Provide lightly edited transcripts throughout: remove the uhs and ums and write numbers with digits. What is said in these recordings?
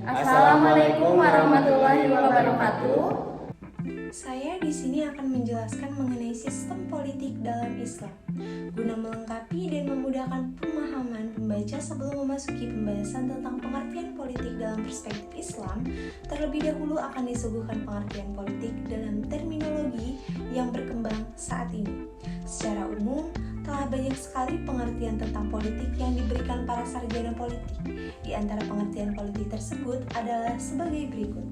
Assalamualaikum warahmatullahi wabarakatuh. Saya di sini akan menjelaskan mengenai sistem politik dalam Islam, guna melengkapi dan memudahkan pemahaman pembaca sebelum memasuki pembahasan tentang pengertian politik dalam perspektif Islam. Terlebih dahulu akan disuguhkan pengertian politik dalam terminologi yang berkembang saat ini. Secara umum, telah banyak sekali pengertian tentang politik yang diberikan para sarjana politik. Di antara pengertian politik tersebut adalah sebagai berikut.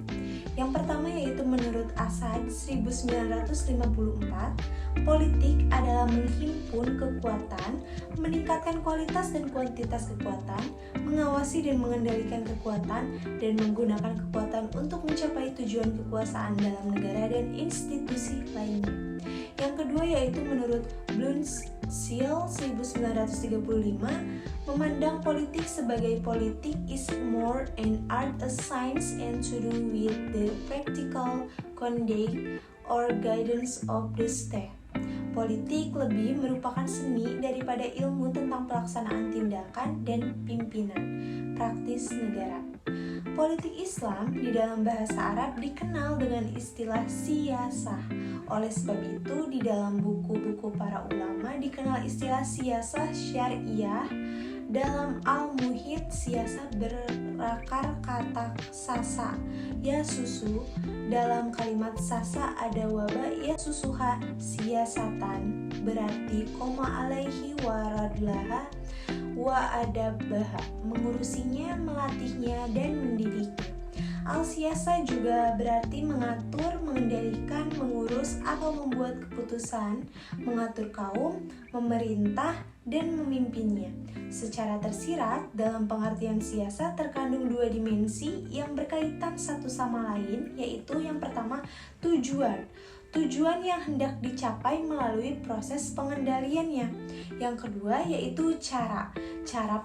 Yang pertama yaitu menurut Assad 1954, politik adalah menghimpun kekuatan, meningkatkan kualitas dan kuantitas kekuatan, mengawasi dan mengendalikan kekuatan, dan menggunakan kekuatan untuk mencapai tujuan kekuasaan dalam negara dan institusi lainnya. Yang kedua yaitu menurut Blumstein 1935, memandang politik sebagai politik is more an art, a science, and to do with the practical conduct or guidance of the state. Politik lebih merupakan seni daripada ilmu tentang pelaksanaan tindakan dan pimpinan praktis negara. Politik Islam di dalam bahasa Arab dikenal dengan istilah siyasah. Oleh sebab itu, di dalam buku-buku para ulama dikenal istilah siyasah syariah. Dalam Al-Muhit, siyasah berakar kata sasa, ya susu. Dalam kalimat sasa ada waba, ya susuha siyasatan, berarti koma alaihi waradlaha wa adabaha, mengurusinya, melatihnya, dan mendidiknya. Al-siyasa juga berarti mengatur, mengendalikan, mengurus, atau membuat keputusan, mengatur kaum, memerintah, dan memimpinnya. Secara tersirat, dalam pengertian siyasa terkandung dua dimensi yang berkaitan satu sama lain, yaitu yang pertama tujuan. Tujuan yang hendak dicapai melalui proses pengendaliannya. Yang kedua yaitu cara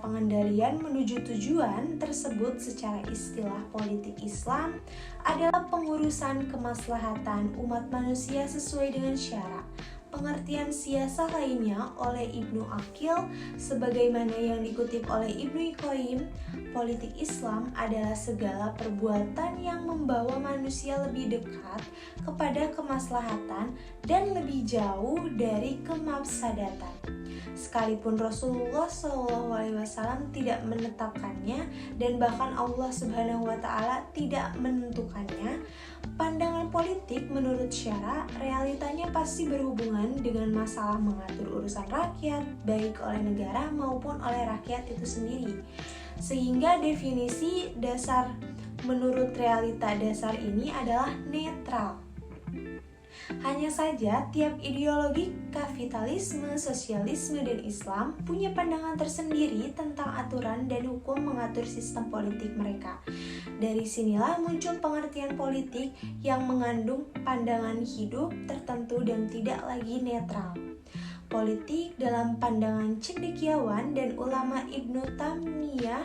pengendalian menuju tujuan tersebut secara istilah politik Islam adalah pengurusan kemaslahatan umat manusia sesuai dengan syara. Pengertian siyasah lainnya oleh Ibnu Aqil sebagaimana yang dikutip oleh Ibnu Qayyim, politik Islam adalah segala perbuatan yang membawa manusia lebih dekat kepada kemaslahatan dan lebih jauh dari kemafsadatan. Sekalipun Rasulullah SAW tidak menetapkannya dan bahkan Allah SWT tidak menentukannya, pandangan politik menurut syara realitanya pasti berhubungan dengan masalah mengatur urusan rakyat, baik oleh negara maupun oleh rakyat itu sendiri. Sehingga definisi dasar menurut realita dasar ini adalah netral. Hanya saja, tiap ideologi kapitalisme, sosialisme, dan Islam punya pandangan tersendiri tentang aturan dan hukum mengatur sistem politik mereka. Dari sinilah muncul pengertian politik yang mengandung pandangan hidup tertentu dan tidak lagi netral. Politik dalam pandangan cendekiawan dan ulama Ibnu Taimiyah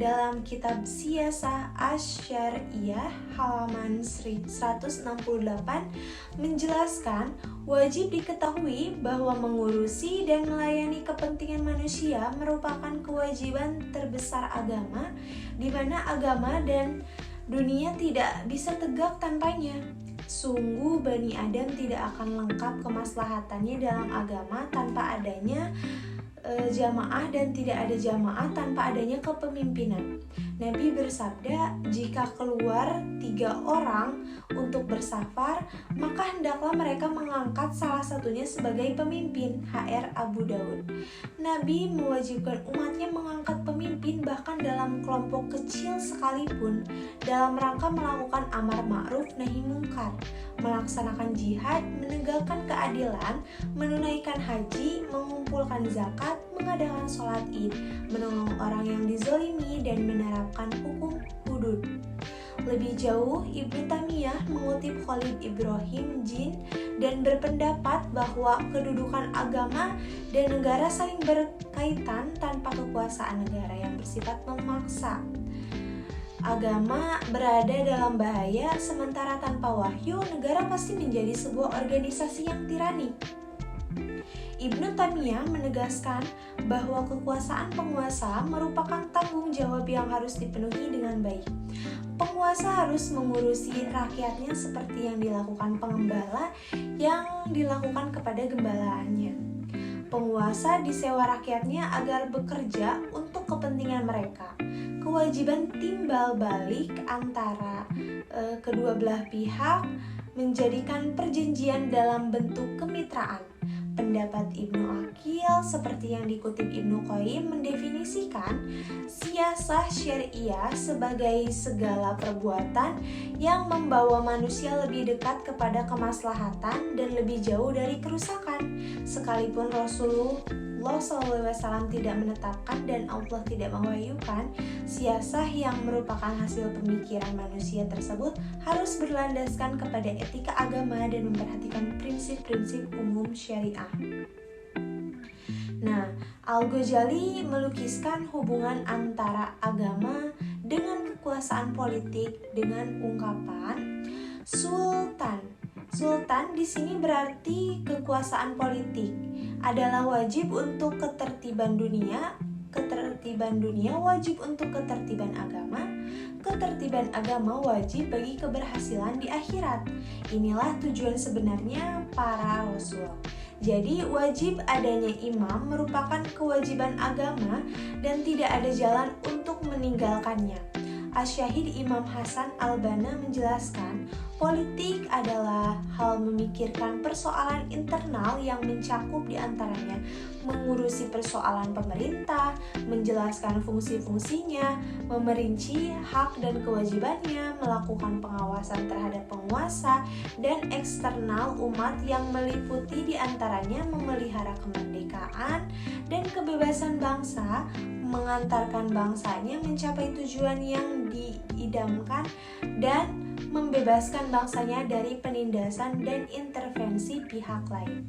dalam kitab Siyasah Asy-Syariah halaman 168 menjelaskan wajib diketahui bahwa mengurusi dan melayani kepentingan manusia merupakan kewajiban terbesar agama, di mana agama dan dunia tidak bisa tegak tanpanya. Sungguh Bani Adam tidak akan lengkap kemaslahatannya dalam agama tanpa adanya jamaah dan tidak ada jamaah tanpa adanya kepemimpinan. Nabi bersabda, jika keluar 3 orang untuk bersafar, maka hendaklah mereka mengangkat salah satunya sebagai pemimpin. HR Abu Daud. Nabi mewajibkan umatnya mengangkat pemimpin bahkan dalam kelompok kecil sekalipun, dalam rangka melakukan amar ma'ruf nahi mungkar, melaksanakan jihad, menegakkan keadilan, menunaikan haji, mengumpulkan zakat, mengadakan sholat id, menolong orang yang dizalimi, dan menerapkan hukum hudud. Lebih jauh, Ibnu Taimiyah mengutip Khalil Ibrahim Jin dan berpendapat bahwa kedudukan agama dan negara saling berkaitan tanpa kekuasaan negara yang bersifat memaksa. Agama berada dalam bahaya, sementara tanpa wahyu, negara pasti menjadi sebuah organisasi yang tirani. Ibnu Taimiyah menegaskan bahwa kekuasaan penguasa merupakan tanggung jawab yang harus dipenuhi dengan baik. Penguasa harus mengurusi rakyatnya seperti yang dilakukan pengembala yang dilakukan kepada gembalaannya. Penguasa disewa rakyatnya agar bekerja untuk kepentingan mereka. Kewajiban timbal balik antara kedua belah pihak menjadikan perjanjian dalam bentuk kemitraan. Pendapat Ibnu Aqil seperti yang dikutip Ibnu Qayyim mendefinisikan siyasah syariah sebagai segala perbuatan yang membawa manusia lebih dekat kepada kemaslahatan dan lebih jauh dari kerusakan. Sekalipun Rasulullah SAW tidak menetapkan dan Allah tidak mewahyukan, siyasah yang merupakan hasil pemikiran manusia tersebut harus berlandaskan kepada etika agama dan memperhatikan prinsip-prinsip umum syariah. Nah, Al-Ghazali melukiskan hubungan antara agama dengan kekuasaan politik dengan ungkapan Sultan. Sultan di sini berarti kekuasaan politik adalah wajib untuk ketertiban dunia wajib untuk ketertiban agama wajib bagi keberhasilan di akhirat. Inilah tujuan sebenarnya para rasul. Jadi wajib adanya imam merupakan kewajiban agama dan tidak ada jalan untuk meninggalkannya. Asy-Syahid Imam Hasan Al-Banna menjelaskan, politik adalah hal memikirkan persoalan internal yang mencakup diantaranya mengurusi persoalan pemerintah, menjelaskan fungsi-fungsinya, memerinci hak dan kewajibannya, melakukan pengawasan terhadap penguasa, dan eksternal umat yang meliputi diantaranya memelihara kemerdekaan dan kebebasan bangsa, mengantarkan bangsanya mencapai tujuan yang diidamkan dan membebaskan bangsanya dari penindasan dan intervensi pihak lain.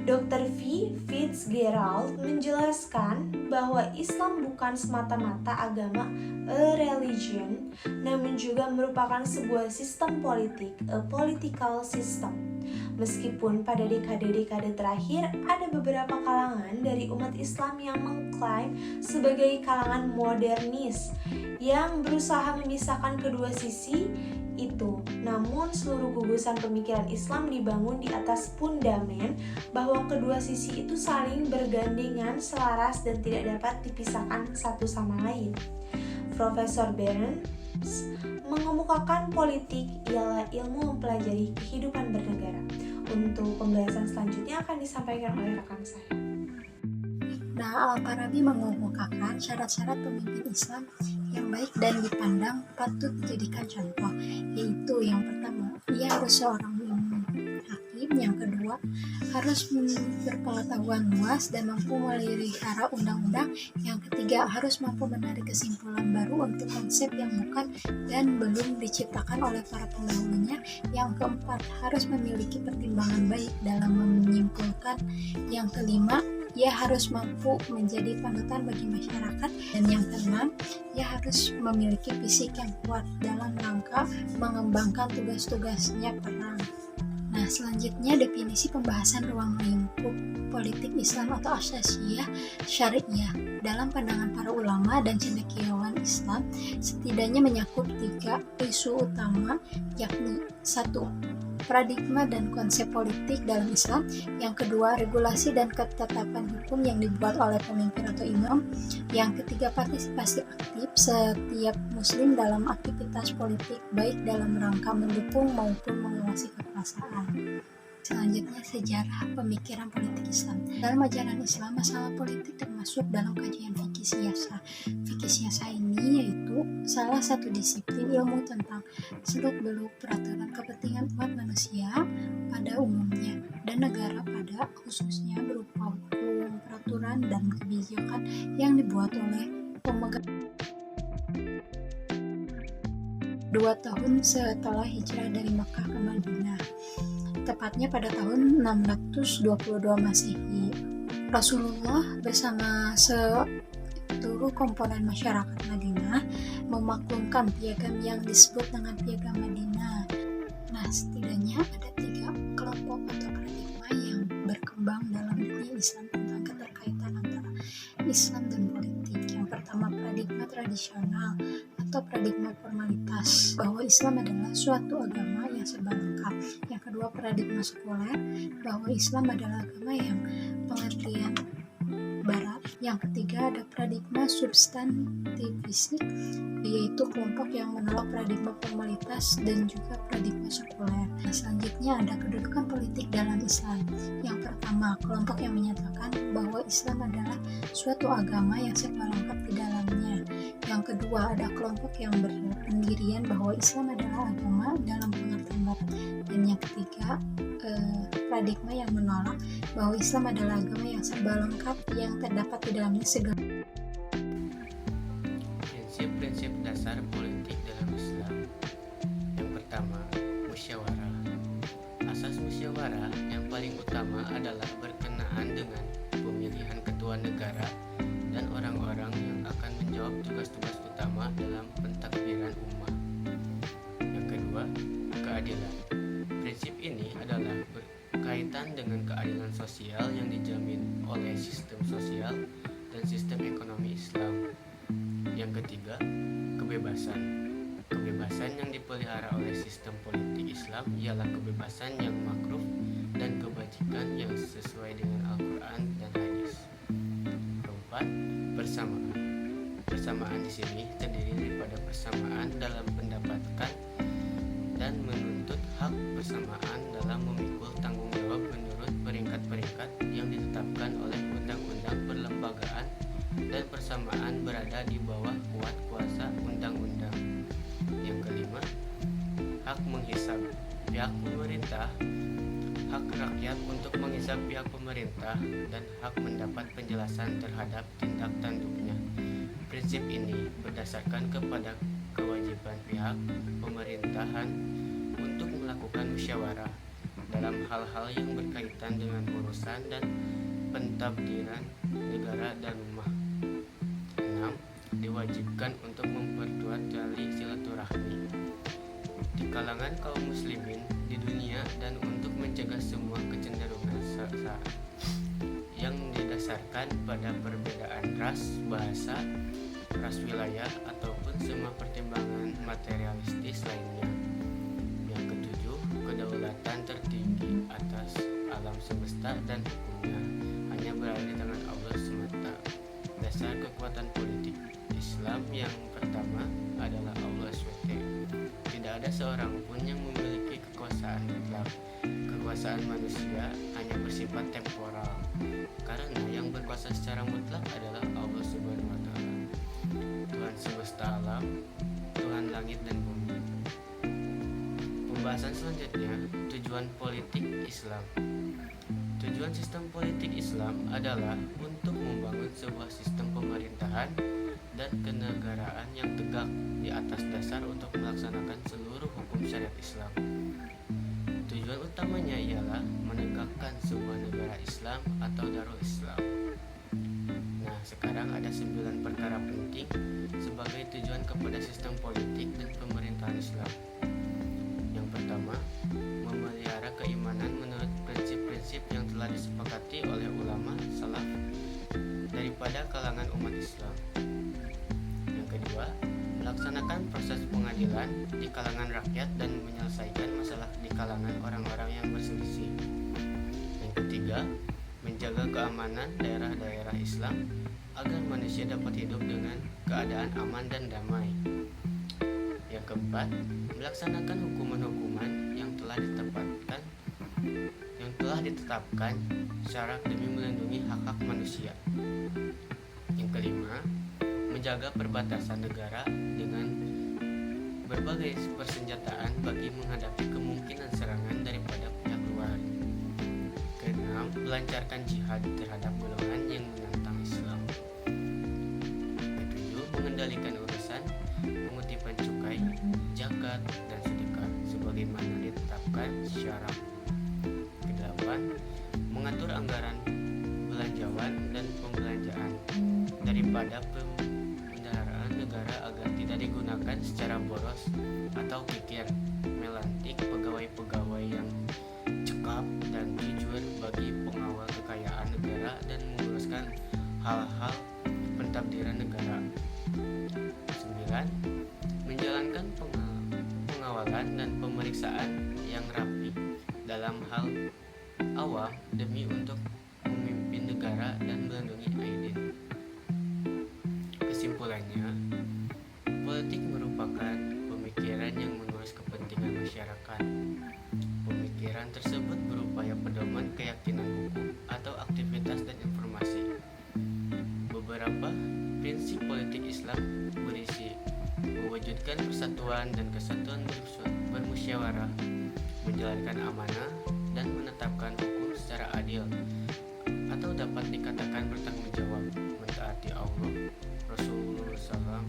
Dr. V. Fitzgerald menjelaskan bahwa Islam bukan semata-mata agama, a religion, namun juga merupakan sebuah sistem politik, a political system. Meskipun pada dekade-dekade terakhir ada beberapa kalangan dari umat Islam yang mengklaim sebagai kalangan modernis yang berusaha memisahkan kedua sisi itu. Namun seluruh gugusan pemikiran Islam dibangun di atas fundamen bahwa kedua sisi itu saling bergandengan, selaras dan tidak dapat dipisahkan satu sama lain. Profesor Berens mengemukakan politik ialah ilmu mempelajari kehidupan bernegara. Untuk pembahasan selanjutnya akan disampaikan oleh rekan saya. Nah, Al-Farabi mengemukakan syarat-syarat pemimpin Islam yang baik dan dipandang patut dijadikan contoh, yaitu yang pertama, ia harus seorang hakim, yang kedua, harus berpengetahuan luas dan mampu melihara undang-undang, yang ketiga, harus mampu menarik kesimpulan baru untuk konsep yang bukan dan belum diciptakan oleh para pendahulunya, yang keempat, harus memiliki pertimbangan baik dalam menyimpulkan, yang kelima, ia harus mampu menjadi panutan bagi masyarakat, dan yang keenam, ia harus memiliki fisik yang kuat dalam rangka mengembangkan tugas-tugasnya perang. Nah, selanjutnya definisi pembahasan ruang lingkup politik Islam atau asasiyah syariah dalam pandangan para ulama dan cendekiawan Islam setidaknya menyakup 3 isu utama, yakni 1. Paradigma dan konsep politik dalam Islam, yang kedua regulasi dan ketetapan hukum yang dibuat oleh pemimpin atau imam, yang ketiga partisipasi aktif setiap muslim dalam aktivitas politik baik dalam rangka mendukung maupun mengawasi kekuasaan. Selanjutnya, sejarah pemikiran politik Islam. Dalam ajaran Islam, masalah politik termasuk dalam kajian fikih siasah. Fikih siasah ini yaitu salah satu disiplin ilmu tentang seluk-beluk peraturan kepentingan umat manusia pada umumnya dan negara pada khususnya berupa hukum, peraturan, dan kebijakan yang dibuat oleh pemegang 2 tahun setelah hijrah dari Makkah ke Madinah, tepatnya pada tahun 622 Masehi. Rasulullah bersama seluruh komponen masyarakat Madinah memaklumkan piagam yang disebut dengan Piagam Madinah. Nah, setidaknya ada 3 kelompok atau paradigma yang berkembang berkembang dalam dunia Islam tentang keterkaitan antara Islam dan politik. Yang pertama, paradigma tradisional atau paradigma formalitas, bahwa Islam adalah suatu agama yang serba lengkap. Yang kedua, paradigma sekuler, bahwa Islam adalah agama yang pengertian Barat. Yang ketiga, ada paradigma substantivistik, yaitu kelompok yang menolak paradigma formalitas dan juga paradigma sekuler. Nah, selanjutnya ada kedudukan politik dalam Islam. Yang pertama, kelompok yang menyatakan bahwa Islam adalah suatu agama yang serba lengkap di dalamnya. Yang kedua, ada kelompok yang berpendirian bahwa Islam adalah agama dalam pengertian Barat. Dan yang ketiga, paradigma yang menolak bahwa Islam adalah agama yang serba lengkap yang terdapat di dalamnya segala. Prinsip-prinsip dasar politik dalam Islam. Yang pertama, musyawarah. Asas musyawarah yang paling utama adalah berkenaan dengan pemilihan ketua negara dan orang-orang yang akan menjawab tugas-tugas utama dalam pentadbiran ummah. Yang kedua, keadilan. Prinsip ini adalah berkaitan dengan keadilan sosial yang dijamin oleh sistem sosial dan sistem ekonomi Islam. Yang ketiga, kebebasan. Kebebasan yang dipelihara oleh sistem politik Islam ialah kebebasan yang makruf dan kebajikan yang sesuai dengan Al-Quran dan hadis. Keempat, persamaan. Persamaan di sini terdiri daripada persamaan dalam mendapatkan dan menuntut hak, persamaan dalam memikul tanggung jawab menurut peringkat-peringkat yang ditetapkan oleh undang-undang perlembagaan, dan persamaan berada di bawah kuat kuasa undang-undang. Yang kelima, hak menghisab pihak pemerintah, hak rakyat untuk menghisab pihak pemerintah, dan hak mendapat penjelasan terhadap tindak tanduknya. Prinsip ini berdasarkan kepada kewajiban pihak pemerintahan untuk melakukan musyawarah dalam hal-hal yang berkaitan dengan urusan dan pentadbiran negara dan ummah. 6. Diwajibkan untuk memperkuat tali silaturahmi di kalangan kaum muslimin di dunia dan untuk mencegah semua kecenderungan sesat yang didasarkan pada perbedaan ras, bahasa, ras wilayah, ataupun semua pertimbangan materialistis lainnya. Yang ketujuh, kedaulatan tertinggi atas alam semesta dan hukumnya hanya berada di tangan Allah semata. Dasar kekuatan politik Islam yang pertama adalah Allah SWT. Tidak ada seorang pun yang memiliki kekuasaan mutlak. Kekuasaan manusia hanya bersifat temporal, karena yang berkuasa secara mutlak adalah Allah Subhanahu wa Ta'ala, Tuhan semesta alam, Tuhan langit dan bumi. Pembahasan selanjutnya, tujuan politik Islam. Tujuan sistem politik Islam adalah untuk membangun sebuah sistem pemerintahan dan kenegaraan yang tegak di atas dasar untuk melaksanakan seluruh hukum syariat Islam. Tujuan utamanya ialah menegakkan sebuah negara Islam atau Darul Islam. Nah, sekarang ada 9 perkara penting sebagai tujuan kepada sistem politik dan pemerintahan Islam. Yang pertama, memelihara keimanan menurut prinsip-prinsip yang telah disepakati oleh ulama salaf daripada kalangan umat Islam. Yang kedua, melaksanakan proses pengadilan di kalangan rakyat dan menyelesaikan masalah di kalangan orang-orang yang berselisih. Yang ketiga, menjaga keamanan daerah-daerah Islam agar manusia dapat hidup dengan keadaan aman dan damai. Yang keempat, melaksanakan hukuman-hukuman yang telah ditetapkan syarat demi melindungi hak-hak manusia. Yang kelima, menjaga perbatasan negara dengan berbagai persenjataan bagi menghadapi kemungkinan serangan daripada pihak luar. Keenam, melancarkan jihad terhadap golongan yang menentang Islam. Ketujuh, mengendalikan urusan pengutipan cukai, zakat, dan sedekah sebagaimana ditetapkan syarat. Kedelapan, mengatur anggaran belanjawan dan pembelanjaan daripada pembendaharaan negara agar tidak digunakan secara boros atau kikir, melantik pegawai-pegawai yang cekap dan jujur bagi pengawal mengelola dan menguruskan hal-hal pentadbiran negara. 9. Menjalankan pengawalan dan pemeriksaan yang rapi dalam hal awam demi untuk memimpin negara dan melindungi aidin. Kesimpulannya, politik merupakan pemikiran yang mengurus kepentingan masyarakat. Pemikiran tersebut berupaya pedoman keyakinan hukum atau aktivitas dan informasi. Beberapa prinsip politik Islam berisi mewujudkan persatuan dan kesatuan bermusyawarah, menjalankan amanah, dan menetapkan hukum secara adil atau dapat dikatakan bertanggung jawab, mentaati Allah, Rasulullah SAW,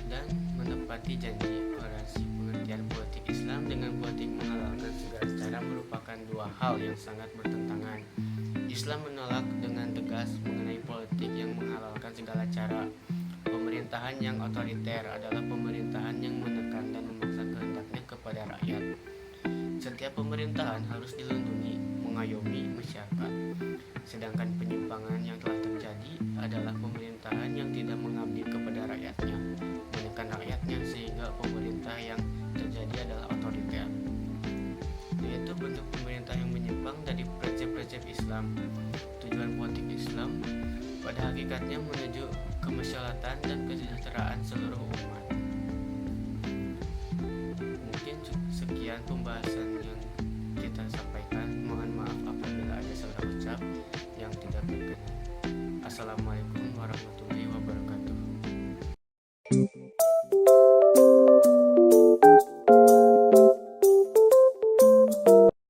dan menepati janji. Koherensi pengertian politik Islam dengan politik menghalalkan segala cara merupakan dua hal yang sangat bertentangan. Islam menolak dengan tegas mengenai politik yang menghalalkan segala cara. Pemerintahan yang otoriter adalah pemerintahan yang menekan dan memaksa kehendaknya kepada rakyat. Setiap pemerintahan harus dilindungi, mengayomi masyarakat. Sedangkan penyimpangan yang telah terjadi adalah pemerintahan yang tidak mengabdi kepada rakyatnya, menekan rakyatnya, sehingga pemerintah yang terjadi adalah otoriter, yaitu bentuk pemerintah yang menyimpang dari prinsip-prinsip Islam. Tujuan politik Islam pada hakikatnya menuju kemaslahatan dan kesejahteraan seluruh umat. Mungkin sekian pembahasan yang kita sampaikan. Mohon maaf apabila ada salah ucap yang tidak berkenan. Assalamualaikum warahmatullahi wabarakatuh.